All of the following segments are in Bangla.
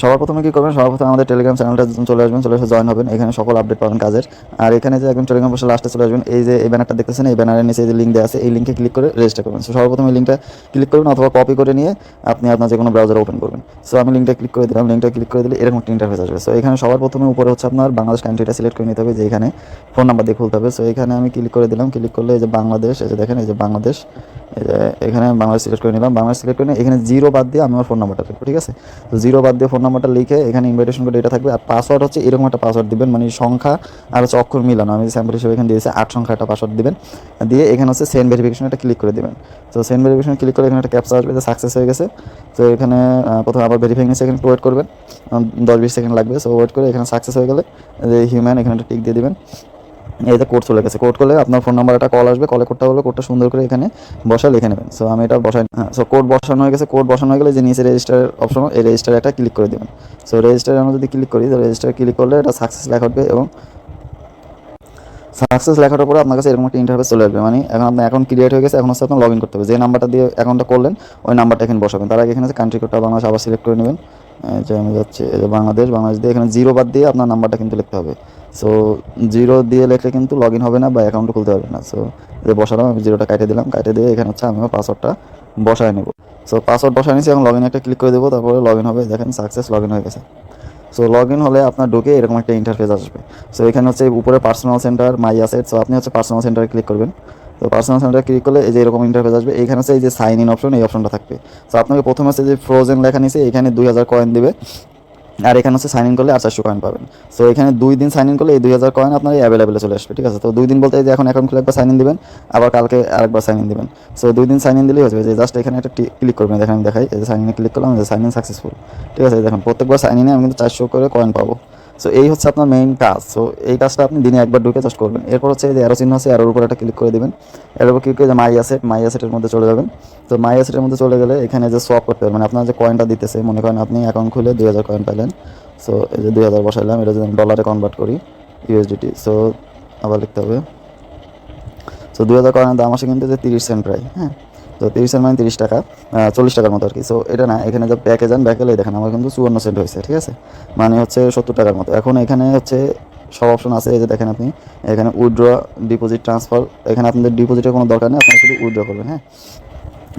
সবার প্রথমে কী করবেন, সবার প্রথমে আমাদের টেলিগ্রাম চ্যানেলটা চলে আসবেন, চলে এসে জয়েন হবেন। এখানে সকল আপডেট পাবেন কাজের। আর এখানে যে একদম টেলিগ্রাম বসে লাস্টে চলে আসবেন, এই যে এই ব্যানারটা দেখতেছেন, এই ব্যানারের নিচে যে লিঙ্ক দেওয়া আছে, এই লিঙ্কে ক্লিক করে রেজিস্টার করবেন। সো সর্বপ্রথম এই লিঙ্কটা ক্লিক করবেন অথবা কপি করে নিয়ে আপনি আপনার যে কোনো ব্রাউজার ওপেন করবেন। সো আমি লিঙ্কটা ক্লিক করে দিলাম। লিঙ্কটা ক্লিক করে দিলে এরকম একটা ইন্টারফেস আসবে। সো এখানে সবার প্রথমে উপরে হচ্ছে আপনার বাংলাদেশ কান্ট্রিটা সিলেক্ট করে নিতে হবে, যে এখানে ফোন নাম্বার দিয়ে খুলতে হবে। সো এখানে আমি ক্লিক করে দিলাম। ক্লিক করলে এই যে বাংলাদেশ, এই যে দেখেন এই যে বাংলাদেশ, এই যে এখানে বাংলাদেশ সিলেক্ট করে নিলাম। বাংলাদেশ সিলেক্ট করে নিয়ে এখানে জিরো বাদ দিয়ে আমি আমার ফোন নাম্বারটা লিখবো, ঠিক আছে। তো জিরো বাদ দিয়ে ফোন নাম্বারটা লিখে এখানে ইনভাইটেশন কোড এটা থাকবে। আর পাসওয়ার্ড হচ্ছে এরকম একটা পাসওয়ার্ড দিবেন, মানে সংখ্যা আর হচ্ছে অক্ষর মিলানো। আমি স্যাম্পল হিসেবে এখানে দিয়েছি 8 সংখ্যা একটা পাসওয়ার্ড দিবেন। দিয়ে এখানে হচ্ছে সেন্ড ভেরিফিকেশন একটা ক্লিক করে দিবেন। তো সেন্ড ভেরিফিকেশন ক্লিক করে এখানে একটা ক্যাপচা আসবে যে সাকসেস হয়ে গেছে। তো এখানে প্রথমে আবার ভেরিফাইং সেকেন্ড ওয়েট করবেন, 10-20 সেকেন্ড লাগবে। সো ওয়েট করে এখানে সাকসেস হয়ে গেলে হিউম্যান এখানে একটা টিক দিয়ে দিবেন। এই যে কোড চলে গেছে। কোড করলে আপনার ফোন নাম্বার একটা কল আসবে, কলে কোডটা হলো, কোডটা সুন্দর করে এখানে বসায় লিখে নেবেন। সো আমি এটা বসাই। সো কোড বসানো হয়ে গেছে। কোড বসানো হয়ে গেলে যে নিচে রেজিস্টার অপশন, এই রেজিস্টার একটা ক্লিক করে দেবেন। সো রেজিস্টারে আমরা যদি ক্লিক করি, তো রেজিস্টার ক্লিক করলে এটা সাকসেস লেখা উঠবে এবং সাকসেস লেখাটার পরে আপনার কাছে এরকম একটা ইন্টারফেস চলে আসবে। মানে এখন আপনার অ্যাকাউন্ট ক্রিয়েট হয়ে গেছে, এখন হচ্ছে আপনার লগ ইন করতে হবে। যে নাম্বারটা দিয়ে অ্যাকাউন্টটা করলেন ওই নাম্বারটা এখানে বসাবেন। তার আগে এখানে কান্ট্রি কোডটা বাংলাদেশ আবার সিলেক্ট করে নেবেন। যে আমি যাচ্ছি এই যে বাংলাদেশ, বাংলাদেশ দিয়ে এখানে জিরো বাদ দিয়ে আপনার নাম্বারটা কিন্তু লিখতে হবে। সো জিরো দিয়ে লিখলে কিন্তু লগ ইন হবে না বা অ্যাকাউন্টও খুলতে পারবে না। সো যে বসালাম, আমি জিরোটা কাটে দিলাম। কাটে দিয়ে এখানে হচ্ছে আমি আমার পাসওয়ার্ডটা বসায় নেব। সো পাসওয়ার্ড বসায় নিচ্ছি, এখন লগ ইন একটা ক্লিক করে দেবো। তারপরে লগ ইন হবে, দেখেন সাকসেস লগ ইন হয়ে গেছে। সো লগ ইন হলে আপনার ঢুকে এরকম একটা ইন্টারফেস আসবে। সো এখানে হচ্ছে উপরে পার্সোনাল সেন্টার, মাই অ্যাসেট। সো আপনি হচ্ছে পার্সোনাল সেন্টারে ক্লিক করবেন। তো পার্সোনাল সেন্টারে ক্লিক করলে এই যে এরকম ইন্টারফেস আসবে। এইখানে হচ্ছে এই যে সাইন ইন অপশন, এই অপশনটা থাকবে। সো আপনাকে প্রথমে হচ্ছে যে ফ্রোজেন লেখা নিচে এখানে 2000 কয়েন দিবে। আর এখানে হচ্ছে সাইন ইন করলে 400 কয়েন পাবেন। সো এখানে 2 দিন সাইন ইন করলে এই 2000 কয়েন আপনার অ্যাভেলেবেলে চলে আসবে, ঠিক আছে। তো 2 দিন বলতে এই যে এখন অ্যাকাউন্ট খুলে একবার সাইন ইন দিবেন, আবার কালকে আরেকবার সাইন ইন দিবেন। সো 2 দিন সাইন ইন দিলেই হয়ে যাবে। যে জাস্ট এখানে একটা ক্লিক করবেন, দেখেন আমি দেখাই। এই যে সাইন ইনে ক্লিক করলাম, যে সাইন ইন সাকসেসফুল, ঠিক আছে। দেখুন প্রত্যেকবার সাইন ইনে আমি কিন্তু 400 করে কয়েন পাবো। সো এই হচ্ছে আপনার মেইন কাজ। সো এই কাজটা আপনি দিনে একবার ঢুকে জাস্ট করবেন। এরপর হচ্ছে এই যে অ্যারো চিহ্ন আছে, অ্যারোর উপর একটা ক্লিক করে দিবেন। এর উপর ক্লিক করে যে মাই অ্যাসেট, মাই অ্যাসেটের মধ্যে চলে যাবেন। তো মাই অ্যাসেটের মধ্যে চলে গেলে এখানে যে সোয়াপ করতে পারবেন, মানে আপনার যে কয়েনটা দিতেছে, মনে করেন আপনি অ্যাকাউন্ট খুলে 2000 কয়েন পাইলেন। সো এই যে 2000 বসাইলাম, এটা যদি আমি ডলারে কনভার্ট করি, ইউএসডিটি। সো আবার লিখতে হবে। সো 2000 কয়েনের দাম আসে কিন্তু যে 30 সেন্ট প্রায়, হ্যাঁ। তো 30 সেন্ট মানে 30 টাকা, 40 টাকার মতো আর কি। সো এটা না, এখানে যে ব্যাকে যান, ব্যাকে গেলে দেখেন আমার কিন্তু 54 সেন্ট হয়েছে, ঠিক আছে। মানে হচ্ছে 70 টাকার মতো। এখন এখানে হচ্ছে সব অপশন আছে। এই যে দেখেন আপনি এখানে উইথড্র, ডিপোজিট, ট্রান্সফার। এখানে আপনাদের ডিপোজিটের কোনো দরকার নেই, আপনারা শুধু উইথড্র করবেন, হ্যাঁ।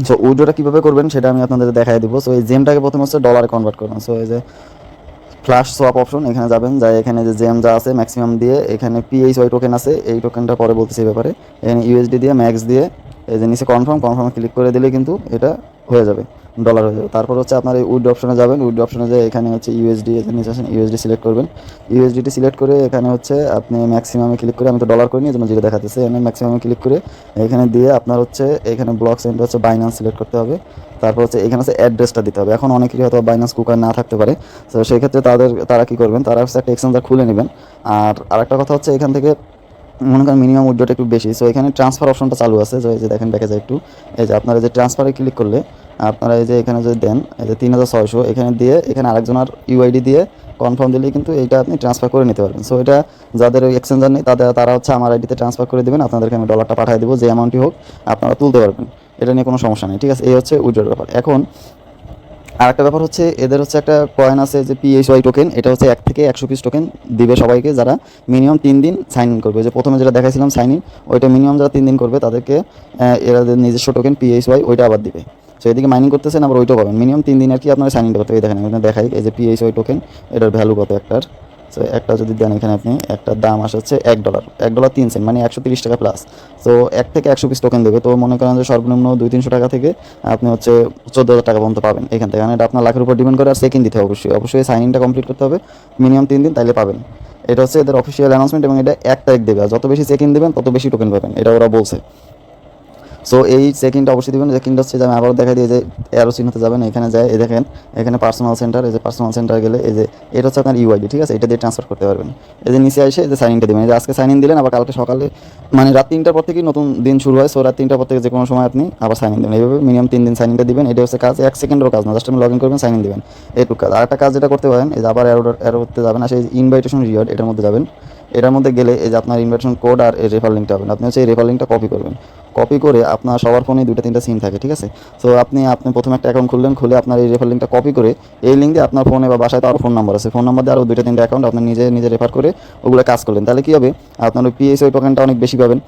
সো উইথড্রটা কীভাবে করবেন সেটা আমি আপনাদের দেখাই দিব। সো এই জেমটাকে প্রথমে হচ্ছে ডলারে কনভার্ট করবেন। সো এই যে ফ্ল্যাশ সোয়াপ অপশন, এখানে যাবেন, যাই এখানে যে জেম যা আছে ম্যাক্সিমাম দিয়ে, এখানে পিএইচওয়াই টোকেন আছে, এই টোকেনটা পরে বলতেছি এই ব্যাপারে। এখানে ইউএসডি দিয়ে ম্যাক্স দিয়ে এই যে নিচে কনফার্মে ক্লিক করে দিলে কিন্তু এটা হয়ে যাবে, ডলার হয়ে যাবে। তারপর হচ্ছে আপনার এই উইথড্র অপশনে যাবেন। উইথড্র অপশনে যে এখানে হচ্ছে ইউএসডি, নিচে আসেন, ইউএসডি সিলেক্ট করবেন। ইউএসডিটি সিলেক্ট করে এখানে হচ্ছে আপনি ম্যাক্সিমামে ক্লিক করে, আমি তো ডলার করিনি এই জন্য যেটা দেখাতেছে, এখানে ম্যাক্সিমামে ক্লিক করে এখানে দিয়ে আপনার হচ্ছে এখানে ব্লক সেন্টার হচ্ছে বাইন্যান্স সিলেক্ট করতে হবে। তারপর হচ্ছে এখানে হচ্ছে অ্যাড্রেসটা দিতে হবে। এখন অনেকেরই হয়তো বাইন্যান্স কুকার না থাকতে পারে। তো সেই ক্ষেত্রে তারা কী করবেন, তারা হচ্ছে একটা এক্সচেঞ্জার খুলে নেবেন। আর আরেকটা কথা হচ্ছে এখান থেকে মনে করেন মিনিমাম উইথড্রটা একটু বেশি। সো এখানে ট্রান্সফার অপশনটা চালু আছে। যে দেখেন ব্যাকে যায় একটু, এই যে আপনারা যে ট্রান্সফারে ক্লিক করলে আপনারা এই যে এখানে যদি দেন, এই যে 3600 এখানে দিয়ে এখানে আরেকজনের ইউআইডি দিয়ে কনফার্ম দিলেই কিন্তু এইটা আপনি ট্রান্সফার করে নিতে পারবেন। সো এটা যাদের ওই এক্সচেঞ্জার নেই তারা হচ্ছে আমার আইডিতে ট্রান্সফার করে দেবেন, আপনাদেরকে আমি ডলারটা পাঠিয়ে দেবো, যে অ্যামাউন্টই হোক আপনারা তুলতে পারবেন। এটা নিয়ে কোনো সমস্যা নেই, ঠিক আছে। এই হচ্ছে উইথড্রর ব্যাপার। এখন আরেকটা ব্যাপার হচ্ছে এদের হচ্ছে একটা কয়েন আছে যে পিএইচওয়াই টোকেন। এটা হচ্ছে 1 থেকে 100 পিস টোকেন দিবে সবাইকে যারা মিনিমাম 3 দিন সাইন ইন করবে। যে প্রথমে যেটা দেখাইছিলাম সাইন ইন, ওইটা মিনিমাম যারা 3 দিন করবে তাদেরকে এরা নিজস্ব টোকেন পিএইচওয়াই ওইটা আবার দিবে। সো এদিকে মাইনিং করতেছেন, আবার ওইটাও পাবেন। মিনিমাম 3 দিন আর কি আপনারা সাইন ইন করতে হবে। দেখেন আমি দেখাই, এই যে পিএইচওয়াই টোকেন, এটার ভ্যালু কত একটার। সো একটা যদি দেন, এখানে আপনি একটার দাম আসে হচ্ছে $1, $1.03, মানে 130 টাকা প্লাস। তো 1 থেকে 100 পিস টোকেন দেবে। তো মনে করেন যে সর্বনিম্ন 200-300 টাকা থেকে আপনি হচ্ছে 14,000 টাকা পর্যন্ত পাবেন এখান থেকে। কারণ এটা আপনার লাখের উপর ডিপেন্ড করে। আর সেকেন্ড দিতে হবে অবশ্যই সাইন ইনটা কমপ্লিট করতে হবে মিনিমাম 3 দিন, তাইলে পাবেন। এটা হচ্ছে এদের অফিসিয়াল অ্যানাউন্সমেন্ট এবং এটা 1 তারিখ দেবে। আর যত বেশি চেক ইন দেবেন তত বেশি টোকেন পাবেন, এটা ওরা বলছে। সো এই চেক-ইনটা অবশ্যই দেবেন। চেক-ইনটা হচ্ছে যে আমি আবারও দেখা দিই, যে অ্যারো চিহ্নতে যাবেন, এখানে যায় এই দেখেন এখানে পার্সোনাল সেন্টার। এই যে পার্সোনাল সেন্টার গেলে এই যে এটা হচ্ছে আপনার ইউআইডি, ঠিক আছে। এটা দিয়ে ট্রান্সফার করতে পারবেন। এই যে নিচে এসে এই যে সাইন ইনটা দেবেন। এই যে আজকে সাইন ইন দিলেন, আবার কালকে সকালে মানে রাত 3টার পর থেকেই নতুন দিন শুরু হয়। সো রাত 3টার পর থেকে যে কোনো সময় আপনি আবার সাইন ইন দেবেন। এইভাবে মিনিমাম 3 দিন সাইন ইনটা দিবেন। এটা হচ্ছে কাজ, 1 সেকেন্ডেরও কাজ না, জাস্ট আপনি লগ ইন করবেন, সাইন ইন দেবেন, এইটুকু কাজ। আর একটা কাজ যেটা করতে পারেন, এই যে আবার অ্যারোতে যাবেন, আসে ইনভাইটেশন রিওয়ার্ড, এটার মধ্যে যাবেন। এটার মধ্যে গেলে এই যে আপনার ইনভাইটেশন কোড আর এই রেফার লিঙ্কটা পাবেন। আপনি হচ্ছে এই রেফার লিঙ্কটা কপি করবেন, কপি করে আপনার সবার ফোনে 2টা 3টা সিম থাকে, ঠিক আছে? সো আপনি প্রথমে একটা অ্যাকাউন্ট খুললেন, খুলে আপনার এই রেফার লিঙ্কটা কপি করে এই লিঙ্ক দিয়ে আপনার ফোনে বা বাসায় তো আরও ফোন নাম্বার আছে, ফোন নাম্বার দিয়ে আরও 2টা 3টা অ্যাকাউন্ট আপনি নিজে নিজে রেফার করে ওগুলো কাজ করলেন। তাহলে কী হবে, আপনার ওই পিএসওই টোকেনটা অনেক বেশি পাবেন।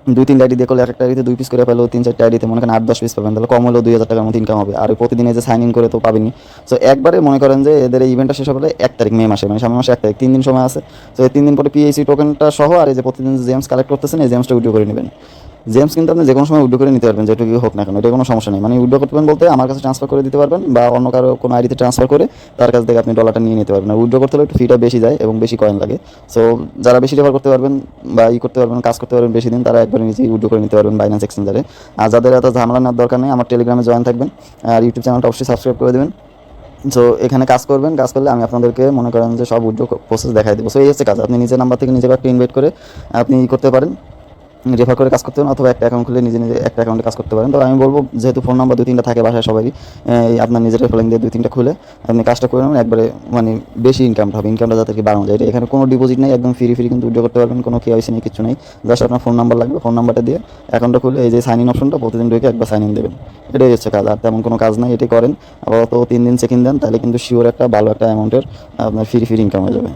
2-3 আইডি দিয়ে করলে এক একটা আইডিতে 2 পিস করে পেলেও 3-4টা আইডিতে মনে করেন 8-10 পিস পাবেন, তাহলে কম হলেও 2000 টাকার মতো ইনকাম হবে। আর ওই প্রতিদিন এই যে সাইন ইন করে তো পাবেনই। সো একবারে মনে করেন যে এদের এই ইভেন্টটা শেষ হবে 1 তারিখ মে মাসে, মানে সামনের মাসে 1 তারিখ, 3 দিন সময় আছে। তো এই 3 দিন পরে পিএসি টোকেনটা সহ আর এই যে প্রতিদিন যে জেমস কালেক্ট করতেছেন এই জেমসটা উইথড্র করে নেবেন। জেমস কিন্তু আপনি যে কোনো সময় উইথড্র করে নিতে পারবেন, যেটুকু হোক না কেন, এটা কোনো সমস্যা নেই। মানে উইথড্র করতে পারবেন বলতে আমার কাছে ট্রান্সফার করে দিতে পারবেন বা অন্য কারো কোনো আইডিতে ট্রান্সফার করে তার কাছ থেকে আপনি ডলারটা নিয়ে নিতে পারবেন। আর উইথড্র করতে হলে একটু ফিটা বেশি যায় এবং বেশি কয়েন লাগে। সো যারা বেশি রেফার করতে পারবেন বা করতে পারবেন, কাজ করতে পারবেন বেশি দিন, তারা একবার নিজেই উইথড্র করে নিতে পারবেন বাইন্যান্স এক্সচেঞ্জারে। আর যাদের এত ঝামেলা নেওয়ার দরকার নেই, আমার টেলিগ্রামে জয়েন থাকবেন আর ইউটিউব চ্যানেলটা অবশ্যই সাবস্ক্রাইব করে দেবেন। সো এখানে কাজ করবেন, কাজ করলে আমি আপনাদেরকে মনে করেন যে সব উইথড্র প্রসেস দেখাই দেবো। সো এই হচ্ছে কাজ, আপনি নিজের নাম্বার থেকে নিজেকে একটা ইনভাইট করে আপনি করতে পারেন, রেফার করে কাজ করতে পারেন, অথবা একটা অ্যাকাউন্ট খুলে নিজে নিজে একটা অ্যাকাউন্টে কাজ করতে পারেন। তো আমি বলবো যেহেতু ফোন নাম্বার 2-3টা থাকে বাসায় সবারই, আপনার নিজের রেফারিং দিয়ে 2-3টা খুলে আপনি কাজটা করে নেবেন, একবারে মানে বেশি ইনকামটা হবে, ইনকামটা যাতে কি বাড়ানো যায়। এখানে কোনো ডিপোজিট নেই, একদম ফ্রি ফ্রি কিন্তু উইথড্র করতে পারবেন, কোনো কেওয়াইসি নেই, কিছু নেই। জাস্ট আপনার ফোন নাম্বার লাগবে, ফোন নাম্বারটা দিয়ে অ্যাকাউন্টটা খুলে এই যে সাইন ইন অপশনটা প্রতিদিন ঢুকে একবার সাইন ইন দেবেন। এটাই হচ্ছে কাজ, আর তেমন কোনো কাজ নাই। এটাই করেন, আপাতত 3 দিন চেক ইন দেন, তাহলে কিন্তু শিওর একটা ভালো একটা অ্যামাউন্টের আপনার ফ্রি ফ্রি ইনকাম হয়ে যাবে।